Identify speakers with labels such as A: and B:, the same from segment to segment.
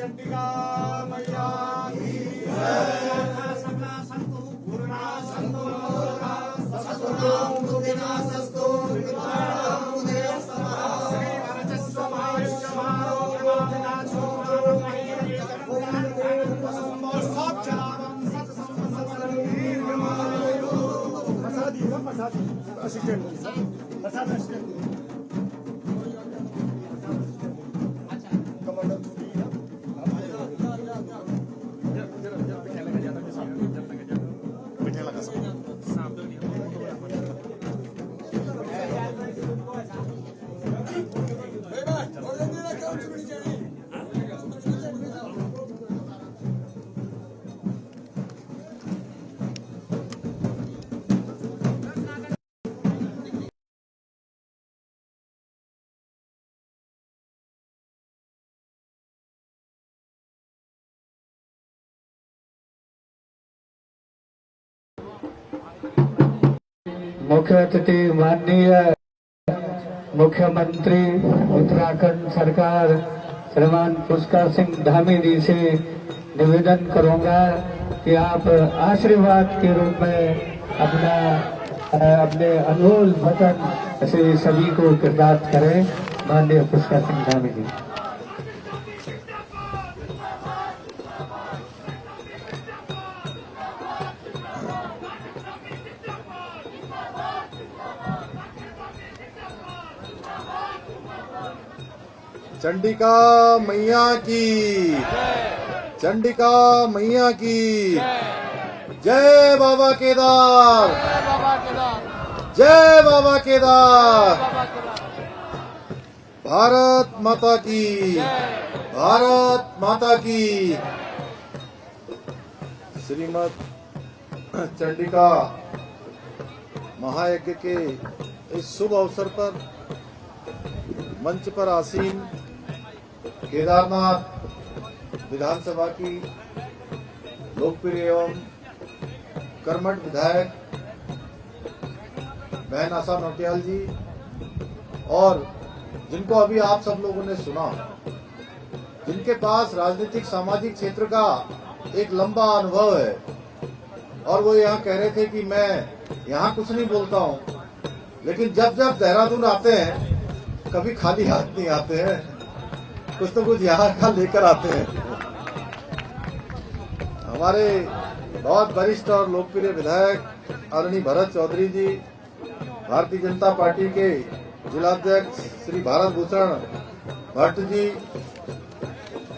A: चंडिका मैया की जय। सकला संतु पूर्णा संतु मोरा ससुराम बुद्धिना सस्तु विद्वानां उदयस्तमः श्री वरजस्वमायुष्यमारो प्रमादना चोमारो महीये कर्मदानं वसुमोत्सवचारं सत्संसत्सर्वीर्यमायो प्रसादी असिस्टेंट प्रसाद असिस्टेंट
B: मुख्य अतिथि माननीय मुख्यमंत्री उत्तराखंड सरकार श्रीमान पुष्कर सिंह धामी जी से निवेदन करूंगा कि आप आशीर्वाद के रूप में अपने अनमोल वचन से सभी को कृतार्थ करें। माननीय पुष्कर सिंह धामी जी।
C: चंडिका मैया की, चंडिका मैया की जय। बाबा केदार, जय बाबा केदार। भारत माता की, भारत माता की। श्रीमद चंडिका महायज्ञ के इस शुभ अवसर पर मंच पर आसीन केदारनाथ विधानसभा की लोकप्रिय एवं कर्मठ विधायक बहन आशा नौटियाल जी और जिनको अभी आप सब लोगों ने सुना, जिनके पास राजनीतिक सामाजिक क्षेत्र का एक लंबा अनुभव है और वो यहाँ कह रहे थे कि मैं यहाँ कुछ नहीं बोलता हूँ, लेकिन जब जब देहरादून आते हैं कभी खाली हाथ नहीं आते हैं, कुछ तो कुछ यहाँ का लेकर आते हैं। हमारे बहुत वरिष्ठ और लोकप्रिय विधायक आदरणीय भरत चौधरी जी, भारतीय जनता पार्टी के जिलाध्यक्ष श्री भारत भूषण भट्ट जी,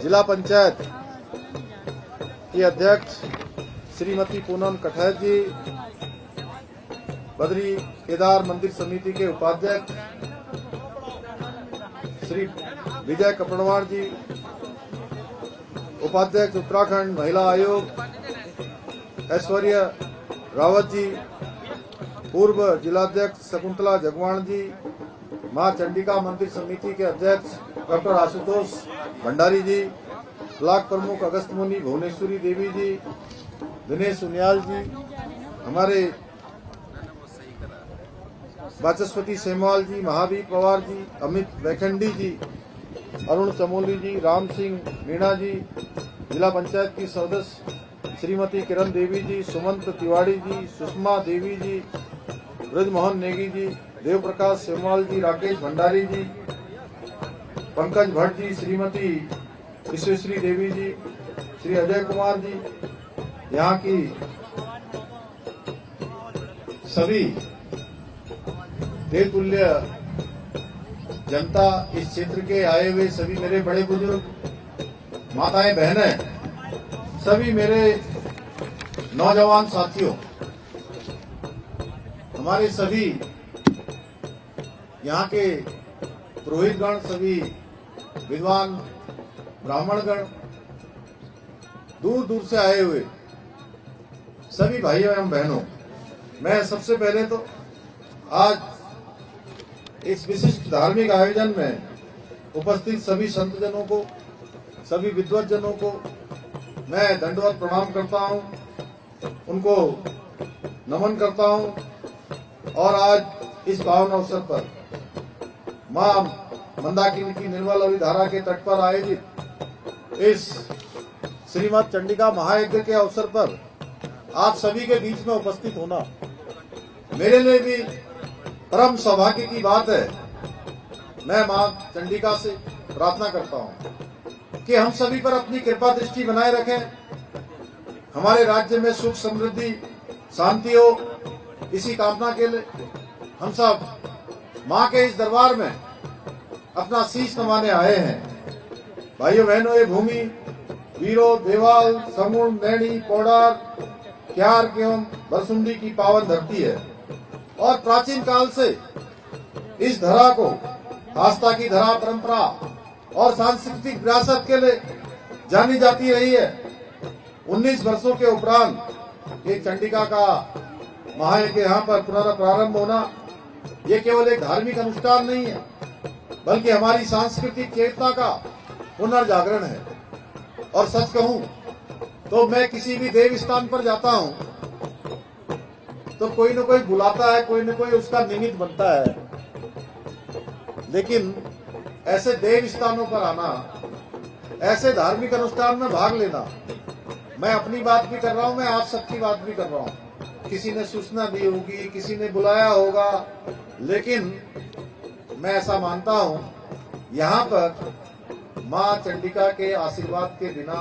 C: जिला पंचायत की अध्यक्ष श्रीमती पूनम कठैत जी, बद्री केदार मंदिर समिति के उपाध्यक्ष श्री विजय कपड़वार जी, उपाध्यक्ष उत्तराखंड महिला आयोग ऐश्वर्या रावत जी, पूर्व जिलाध्यक्ष शकुंतला जगवाण जी, मां चंडिका मंदिर समिति के अध्यक्ष डॉक्टर आशुतोष भंडारी जी, ब्लॉक प्रमुख अगस्त मुनि भुवनेश्वरी देवी जी, दिनेश उनियाल जी, हमारे वाचस्पति सेमवाल जी, महावीर पवार जी, अमित वैखंडी जी, अरुण चमोली जी, राम सिंह मीणा जी, जिला पंचायत की सदस्य श्रीमती किरण देवी जी, सुमंत तिवाड़ी जी, सुषमा देवी जी, ब्रजमोहन नेगी जी, देव प्रकाश सेमवाल जी, राकेश भंडारी जी, पंकज भट्ट जी, श्रीमती विश्वेश्वरी देवी जी, श्री अजय कुमार जी, यहाँ की सभी देवतुल्य जनता, इस क्षेत्र के आए हुए सभी मेरे बड़े बुजुर्ग, माताएं बहनें, सभी मेरे नौजवान साथियों, हमारे सभी यहाँ के पुरोहितगण, सभी विद्वान ब्राह्मणगण, दूर दूर से आए हुए सभी भाइयों एवं बहनों, मैं सबसे पहले तो आज इस विशिष्ट धार्मिक आयोजन में उपस्थित सभी संतजनों को, सभी विद्वज्जनों को मैं दंडवत प्रणाम करता हूं, उनको नमन करता हूं और आज इस पावन अवसर पर मां मंदाकिनी की निर्मल धारा के तट पर आयोजित इस श्रीमद चंडिका महायज्ञ के अवसर पर आप सभी के बीच में उपस्थित होना मेरे लिए भी परम सौभाग्य की बात है। मैं मां चंडिका से प्रार्थना करता हूं कि हम सभी पर अपनी कृपा दृष्टि बनाए रखें, हमारे राज्य में सुख समृद्धि शांति हो, इसी कामना के लिए हम सब मां के इस दरबार में अपना शीश नवाने आए हैं। भाइयों बहनों, ये भूमि वीरो, देवाल, समूह, नैनी, पौडार, क्यार एवं बरसुंडी की पावन धरती है और प्राचीन काल से इस धरा को आस्था की धरा, परंपरा और सांस्कृतिक विरासत के लिए जानी जाती रही है। 19 वर्षों के उपरांत ये चंडिका का महायज्ञ यहाँ पर पुनर्प्रारंभ होना, ये केवल एक धार्मिक अनुष्ठान नहीं है बल्कि हमारी सांस्कृतिक चेतना का पुनर्जागरण है। और सच कहूं तो मैं किसी भी देव स्थान पर जाता हूं तो कोई न कोई बुलाता है, कोई न कोई उसका निमित्त बनता है, लेकिन ऐसे देव स्थानों पर आना, ऐसे धार्मिक अनुष्ठान में भाग लेना, मैं अपनी बात भी कर रहा हूं, मैं आप सबकी बात भी कर रहा हूं। किसी ने सूचना दी होगी, किसी ने बुलाया होगा, लेकिन मैं ऐसा मानता हूं यहाँ पर मां चंडिका के आशीर्वाद के बिना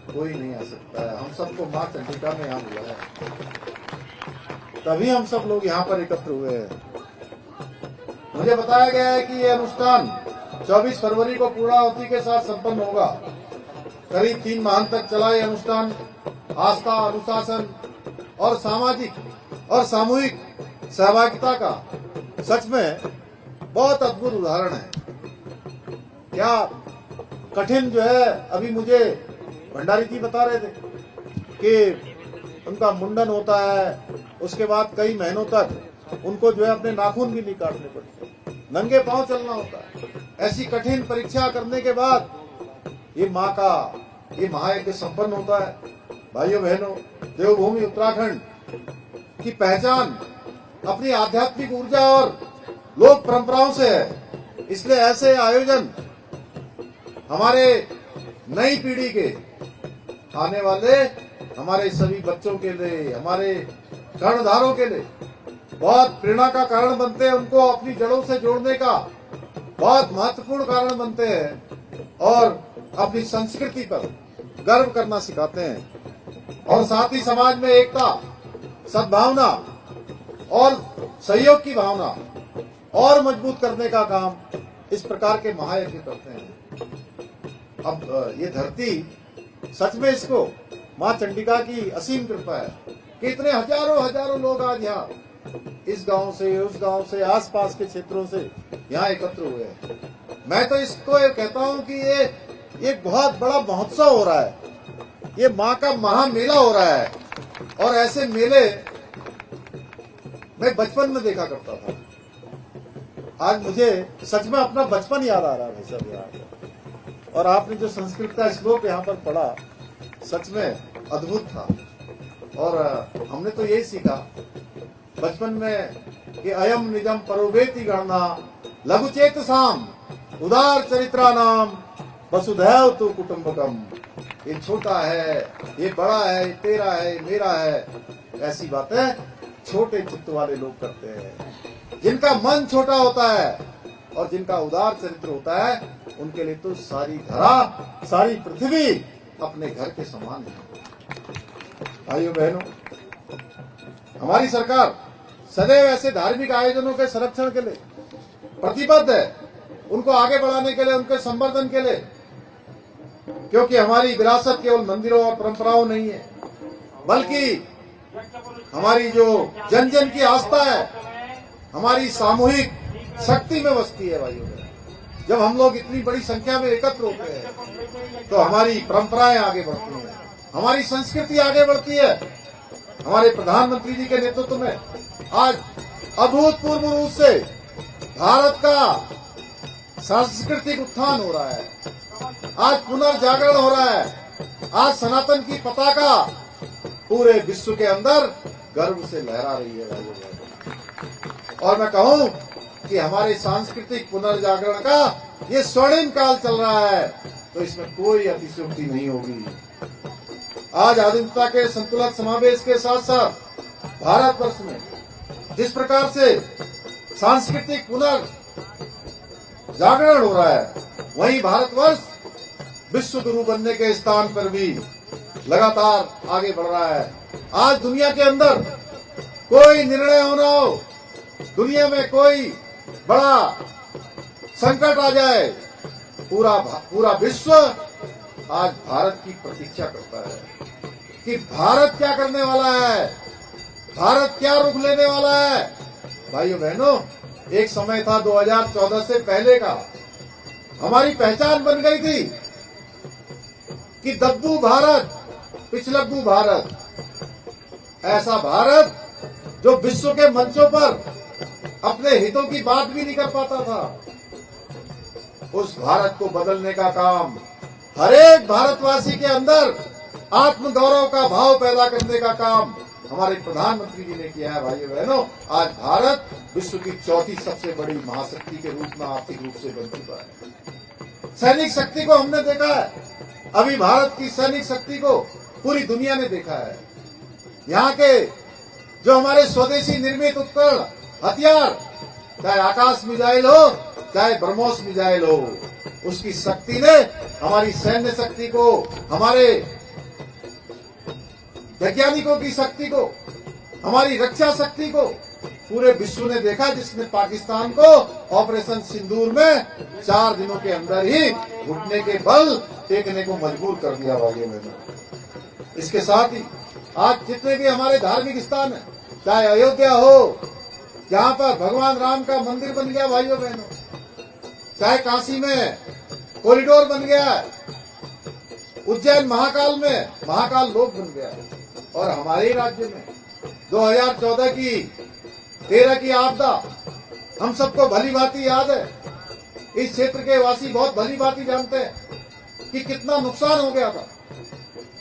C: कोई नहीं आ सकता है। हम सबको मां चंडिका ने यहाँ बुलाया, तभी हम सब लोग यहाँ पर एकत्र हुए हैं। मुझे बताया गया है कि यह अनुष्ठान 24 फरवरी को पूर्णाहुति के साथ संपन्न होगा। करीब 3 माह तक चला यह अनुष्ठान आस्था, अनुशासन और सामाजिक और सामूहिक सहभागिता का सच में बहुत अद्भुत उदाहरण है। क्या कठिन जो है, अभी मुझे भंडारी जी बता रहे थे कि उनका मुंडन होता है, उसके बाद कई महीनों तक उनको जो है अपने नाखून भी नहीं काटने पड़ते, नंगे पांव चलना होता है। ऐसी कठिन परीक्षा करने के बाद ये माँ का ये महायज्ञ संपन्न होता है। भाइयों बहनों, देवभूमि उत्तराखंड की पहचान अपनी आध्यात्मिक ऊर्जा और लोक परंपराओं से है, इसलिए ऐसे आयोजन हमारे नई पीढ़ी के आने वाले हमारे सभी बच्चों के लिए, हमारे कर्णधारों के लिए बहुत प्रेरणा का कारण बनते हैं, उनको अपनी जड़ों से जोड़ने का बहुत महत्वपूर्ण कारण बनते हैं और अपनी संस्कृति पर गर्व करना सिखाते हैं और साथ ही समाज में एकता, सद्भावना और सहयोग की भावना और मजबूत करने का काम इस प्रकार के महायज्ञ करते हैं। अब ये धरती सच में, इसको मां चंडिका की असीम कृपा है कि इतने हजारों लोग आज यहाँ इस गांव से, उस गांव से, आसपास के क्षेत्रों से यहाँ एकत्र हुए हैं। मैं तो इसको ये कहता हूँ कि ये बहुत बड़ा महोत्सव हो रहा है, ये माँ का महामेला हो रहा है। और ऐसे मेले मैं बचपन में देखा करता था। आज मुझे सच में अपना बचपन याद आ रहा है भाई साहब यहाँ। और आपने जो संस्कृत का श्लोक यहाँ पर पढ़ा, सच में अद्भुत था। और हमने तो यही सीखा बचपन में कि अयम निजम परोवेति गणना लघुचेत साम उदार चरित्रा नाम वसुधैव तु कुटुंबकम। ये छोटा है, ये बड़ा है, ये तेरा है, ये मेरा है, ऐसी बातें छोटे चित्त वाले लोग करते हैं। जिनका मन छोटा होता है और जिनका उदार चरित्र होता है, उनके लिए तो सारी धरा, सारी पृथ्वी अपने घर के समान है। भाइयों बहनों, हमारी सरकार सदैव ऐसे धार्मिक आयोजनों के संरक्षण के लिए प्रतिबद्ध है, उनको आगे बढ़ाने के लिए, उनके संवर्धन के लिए, क्योंकि हमारी विरासत केवल मंदिरों और परंपराओं नहीं है, बल्कि हमारी जो जन जन की आस्था है, हमारी सामूहिक शक्ति में बसती है। भाइयों बहनों, जब हम लोग इतनी बड़ी संख्या में एकत्र होते हैं तो हमारी परंपराएं आगे बढ़ती हैं, हमारी संस्कृति आगे बढ़ती है। हमारे प्रधानमंत्री जी के नेतृत्व में आज अभूतपूर्व रूप से भारत का सांस्कृतिक उत्थान हो रहा है, आज पुनर्जागरण हो रहा है। आज सनातन की पताका पूरे विश्व के अंदर गर्व से लहरा रही है भाइयों बहनों। और मैं कहूं कि हमारे सांस्कृतिक पुनर्जागरण का ये स्वर्णिम काल चल रहा है। तो इसमें कोई अतिशयोक्ति नहीं होगी। आज आधुनिकता के संतुलित समावेश के साथ साथ भारतवर्ष में जिस प्रकार से सांस्कृतिक पुनर्जागरण हो रहा है, वहीं भारतवर्ष विश्व गुरु बनने के स्थान पर भी लगातार आगे बढ़ रहा है। आज दुनिया के अंदर कोई निर्णय होना हो, दुनिया में कोई बड़ा संकट आ जाए, पूरा विश्व आज भारत की प्रतीक्षा करता है कि भारत क्या करने वाला है, भारत क्या रुख लेने वाला है। भाइयों बहनों, एक समय था 2014 से पहले का, हमारी पहचान बन गई थी कि दब्बू भारत, पिछलग्गू भारत, ऐसा भारत जो विश्व के मंचों पर अपने हितों की बात भी नहीं कर पाता था। उस भारत को बदलने का काम हर एक भारतवासी के अंदर आत्मगौरव का भाव पैदा करने का काम हमारे प्रधानमंत्री जी ने किया है। भाइयों बहनों, आज भारत विश्व की चौथी सबसे बड़ी महाशक्ति के रूप में आर्थिक रूप से बन चुका है। सैनिक शक्ति को हमने देखा है, अभी भारत की सैनिक शक्ति को पूरी दुनिया ने देखा है। यहाँ के जो हमारे स्वदेशी निर्मित उपकरण, हथियार, चाहे आकाश मिसाइल हो, चाहे ब्रह्मोस मिसाइल हो, उसकी शक्ति ने हमारी सैन्य शक्ति को, हमारे वैज्ञानिकों की शक्ति को, हमारी रक्षा शक्ति को पूरे विश्व ने देखा, जिसने पाकिस्तान को ऑपरेशन सिंदूर में 4 दिनों के अंदर ही घुटने के बल टेकने को मजबूर कर दिया। भाइयों बहनों, इसके साथ ही आज जितने भी हमारे धार्मिक स्थान है, चाहे अयोध्या हो, जहाँ पर भगवान राम का मंदिर बन गया, भाइयों बहनों, चाहे काशी में कॉरिडोर बन गया, उज्जैन महाकाल में महाकाल लोक बन गया, और हमारे राज्य में 2014 की 13 की आपदा हम सबको भली भांति याद है। इस क्षेत्र के वासी बहुत भली भांति जानते हैं कि कितना नुकसान हो गया था।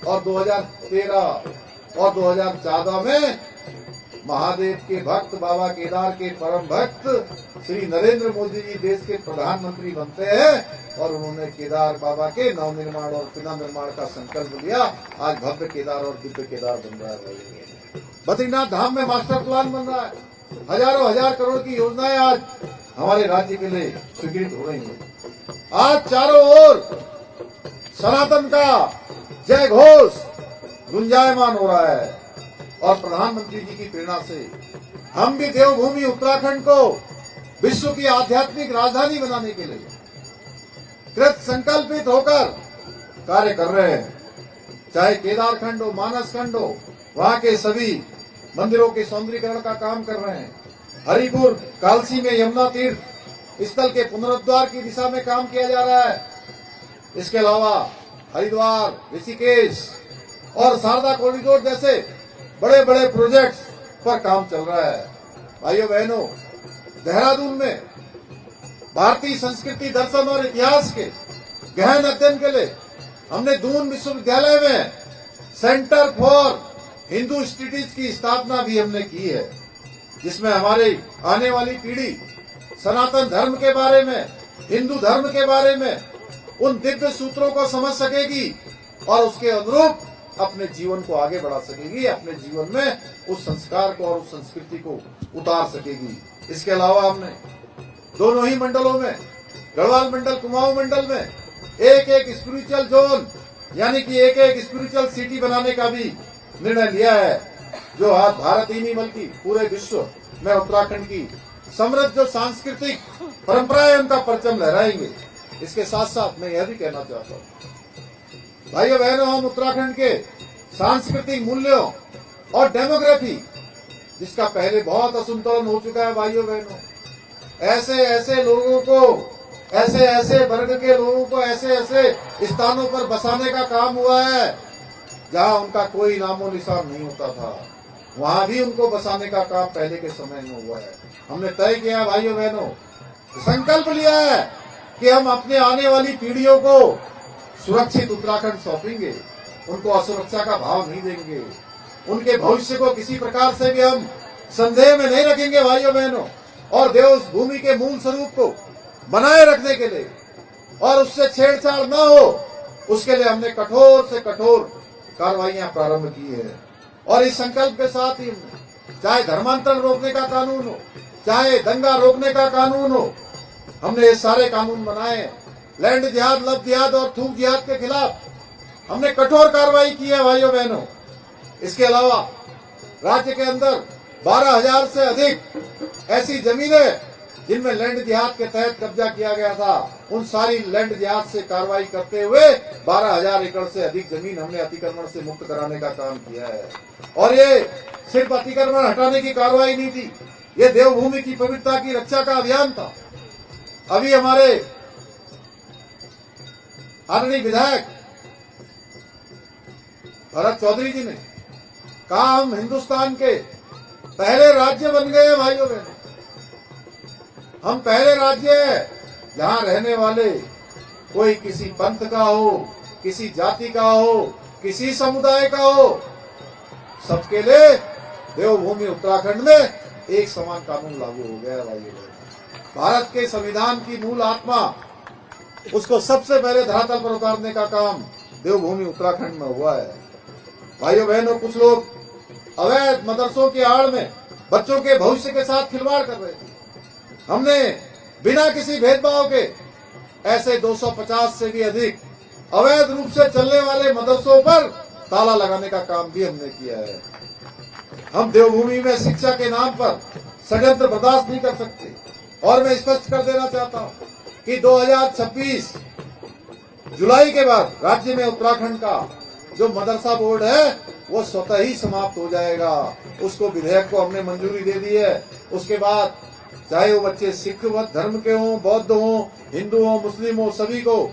C: और 2013 और 2014 में महादेव के भक्त, बाबा केदार के परम भक्त श्री नरेंद्र मोदी जी देश के प्रधानमंत्री बनते हैं, और उन्होंने केदार बाबा के नवनिर्माण और पुनर्निर्माण का संकल्प लिया। आज भव्य केदार और दिव्य केदार बन रहा है। बद्रीनाथ धाम में मास्टर प्लान बन रहा है, हजारों हजार करोड़ की योजनाएं आज हमारे राज्य के लिए स्वीकृत हो रही हैं। आज चारों ओर सनातन का जय घोष गुंजायमान हो रहा है, और प्रधानमंत्री जी की प्रेरणा से हम भी देवभूमि उत्तराखंड को विश्व की आध्यात्मिक राजधानी बनाने के लिए कृत संकल्पित होकर कार्य कर रहे हैं। चाहे केदारखंड हो, मानसखंड हो, वहाँ के सभी मंदिरों के सौंदर्यीकरण का काम कर रहे हैं। हरिपुर कालसी में यमुना तीर्थ स्थल के पुनरुद्धार की दिशा में काम किया जा रहा है। इसके अलावा हरिद्वार, ऋषिकेश और शारदा कॉरिडोर जैसे बड़े बड़े प्रोजेक्ट्स पर काम चल रहा है। भाइयों बहनों, देहरादून में भारतीय संस्कृति, दर्शन और इतिहास के गहन अध्ययन के लिए हमने दून विश्वविद्यालय में सेंटर फॉर हिंदू स्टडीज की स्थापना भी हमने की है, जिसमें हमारी आने वाली पीढ़ी सनातन धर्म के बारे में, हिंदू धर्म के बारे में उन दिव्य सूत्रों को समझ सकेगी और उसके अनुरूप अपने जीवन को आगे बढ़ा सकेगी, अपने जीवन में उस संस्कार को और उस संस्कृति को उतार सकेगी। इसके अलावा हमने दोनों ही मंडलों में, गढ़वाल मंडल, कुमाऊं मंडल में एक एक स्पिरिचुअल जोन यानी कि एक एक स्पिरिचुअल सिटी बनाने का भी निर्णय लिया है, जो आज भारत ही नहीं बल्कि पूरे विश्व में उत्तराखंड की समृद्ध जो सांस्कृतिक परंपराएं उनका परचम लहराएंगे। इसके साथ साथ मैं यह भी कहना चाहता हूँ, भाइयों बहनों, हम उत्तराखंड के सांस्कृतिक मूल्यों और डेमोग्राफी, जिसका पहले बहुत असंतुलन हो चुका है, भाइयों बहनों, ऐसे ऐसे लोगों को, ऐसे ऐसे वर्ग के लोगों को ऐसे ऐसे स्थानों पर बसाने का काम हुआ है जहां उनका कोई नामो निशान नहीं होता था, वहां भी उनको बसाने का काम पहले के समय में हुआ है। हमने तय किया भाइयों बहनों, संकल्प लिया है कि हम अपने आने वाली पीढ़ियों को सुरक्षित उत्तराखंड सौंपेंगे, उनको असुरक्षा का भाव नहीं देंगे, उनके भविष्य को किसी प्रकार से भी हम संदेह में नहीं रखेंगे भाइयों बहनों, और देव भूमि के मूल स्वरूप को बनाए रखने के लिए और उससे छेड़छाड़ न हो, उसके लिए हमने कठोर से कठोर कार्रवाइयां प्रारंभ की है। और इस संकल्प के साथ ही हमने, चाहे धर्मांतरण रोकने का कानून हो, चाहे दंगा रोकने का कानून हो, हमने ये सारे कानून बनाए। लैंड जिहाद, लव जिहाद और थूक जिहाद के खिलाफ हमने कठोर कार्रवाई की है भाइयों बहनों। इसके अलावा राज्य के अंदर 12,000 से अधिक ऐसी जमीनें जिनमें लैंड जिहाद के तहत कब्जा किया गया था, उन सारी लैंड जिहाद से कार्रवाई करते हुए 12,000 एकड़ से अधिक जमीन हमने अतिक्रमण से मुक्त कराने का काम किया है। और ये सिर्फ अतिक्रमण हटाने की कार्रवाई नहीं थी, ये देवभूमि की पवित्रता की रक्षा का अभियान था। अभी हमारे आदरणीय विधायक भरत चौधरी जी ने कहा, हम हिंदुस्तान के पहले राज्य बन गए भाइयों बहनों। हम पहले राज्य हैं जहां रहने वाले कोई किसी पंथ का हो, किसी जाति का हो, किसी समुदाय का हो, सबके लिए देवभूमि उत्तराखंड में एक समान कानून लागू हो गया है भाइयों बहनों। भारत के संविधान की मूल आत्मा, उसको सबसे पहले धरातल पर उतारने का काम देवभूमि उत्तराखंड में हुआ है। भाइयों बहनों, कुछ लोग अवैध मदरसों की आड़ में बच्चों के भविष्य के साथ खिलवाड़ कर रहे थे। हमने बिना किसी भेदभाव के ऐसे 250 से भी अधिक अवैध रूप से चलने वाले मदरसों पर ताला लगाने का काम भी हमने किया है। हम देवभूमि में शिक्षा के नाम पर षड्यंत्र बर्दाश्त नहीं कर सकते। और मैं स्पष्ट कर देना चाहता हूं कि 2026 जुलाई के बाद राज्य में उत्तराखंड का जो मदरसा बोर्ड है वो स्वतः ही समाप्त हो जाएगा। उसको विधेयक को हमने मंजूरी दे दी है। उसके बाद चाहे वो बच्चे सिख धर्म के हों, बौद्ध हों, हिंदू हों, मुस्लिम हों, सभी को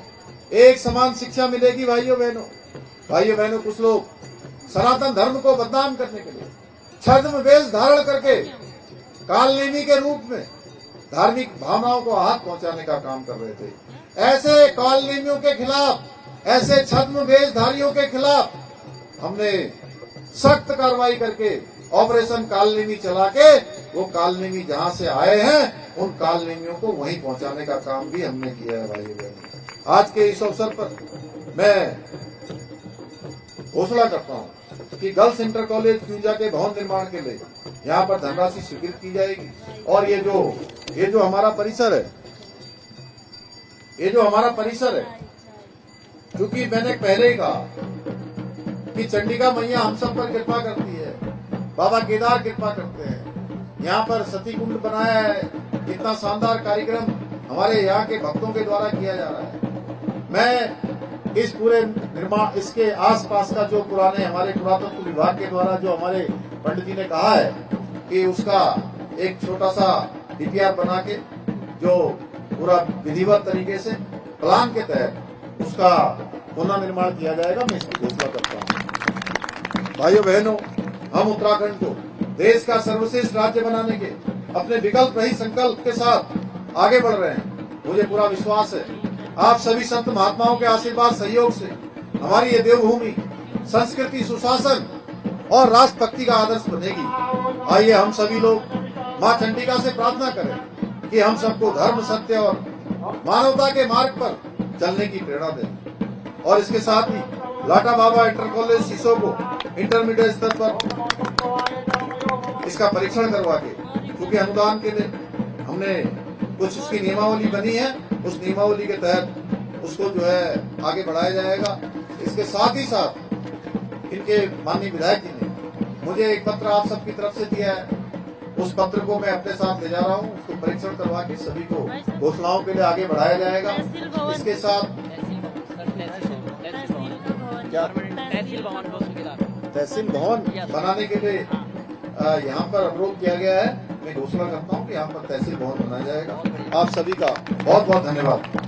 C: एक समान शिक्षा मिलेगी। भाइयों बहनों, कुछ लोग सनातन धर्म को बदनाम करने के लिए छद्म वेश धारण करके कालनेमी के रूप में धार्मिक भावनाओं को हाथ पहुंचाने का काम कर रहे थे। ऐसे कालनेमियों के खिलाफ, ऐसे छद्म वेशधारियों के खिलाफ हमने सख्त कार्रवाई करके ऑपरेशन कालनेमी चला के वो कालनेमी जहां से आए हैं उन कालनेमियों को वहीं पहुंचाने का काम भी हमने किया है। भाइयों बहनों, आज के इस अवसर पर मैं घोषणा करता हूं कि गर्ल्स इंटर कॉलेज क्यूजा के भवन निर्माण के लिए यहाँ पर धनराशि स्वीकृत की जाएगी। और ये जो हमारा परिसर है, क्योंकि मैंने पहले ही कहा कि चंडिका मैया हम सब पर कृपा करती है, बाबा केदार कृपा करते हैं। यहाँ पर सती कुंड बनाया है, इतना शानदार कार्यक्रम हमारे यहाँ के भक्तों के द्वारा किया जा रहा है। मैं इस पूरे निर्माण, इसके आसपास का जो पुराने हमारे पुरातत्व विभाग के द्वारा जो हमारे पंडित जी ने कहा है कि उसका एक छोटा सा डीपीआर बना के जो पूरा विधिवत तरीके से प्लान के तहत उसका पुनः निर्माण किया जाएगा, मैं इसकी घोषणा करता हूँ। भाइयों बहनों, हम उत्तराखंड को देश का सर्वश्रेष्ठ राज्य बनाने के अपने विकल्प रहित संकल्प के साथ आगे बढ़ रहे हैं। मुझे पूरा विश्वास है आप सभी संत महात्माओं के आशीर्वाद सहयोग से हमारी ये देवभूमि संस्कृति, सुशासन और राष्ट्रभक्ति का आदर्श बनेगी। आइए हम सभी लोग माँ चंडिका से प्रार्थना करें कि हम सबको धर्म, सत्य और मानवता के मार्ग पर चलने की प्रेरणा दें। और इसके साथ ही लाटा बाबा इंटर कॉलेज सीसो को इंटरमीडिएट स्तर पर इसका परीक्षण करवा के, क्योंकि अनुदान के लिए हमने कुछ उसकी नियमावली बनी है, उस नियमावली के तहत उसको जो है आगे बढ़ाया जाएगा। इसके साथ ही साथ इनके माननीय विधायक जी ने मुझे एक पत्र आप सबकी तरफ से दिया है, उस पत्र को मैं अपने साथ ले जा रहा हूँ। उसको परीक्षण करवा के सभी को घोषणाओं के लिए आगे बढ़ाया जाएगा। इसके साथ तहसील भवन बनाने के लिए यहाँ पर अनुरोध किया गया है। मैं घोषणा करता हूँ कि यहाँ पर तहसील भवन बनाया जाएगा। आप सभी का बहुत बहुत धन्यवाद।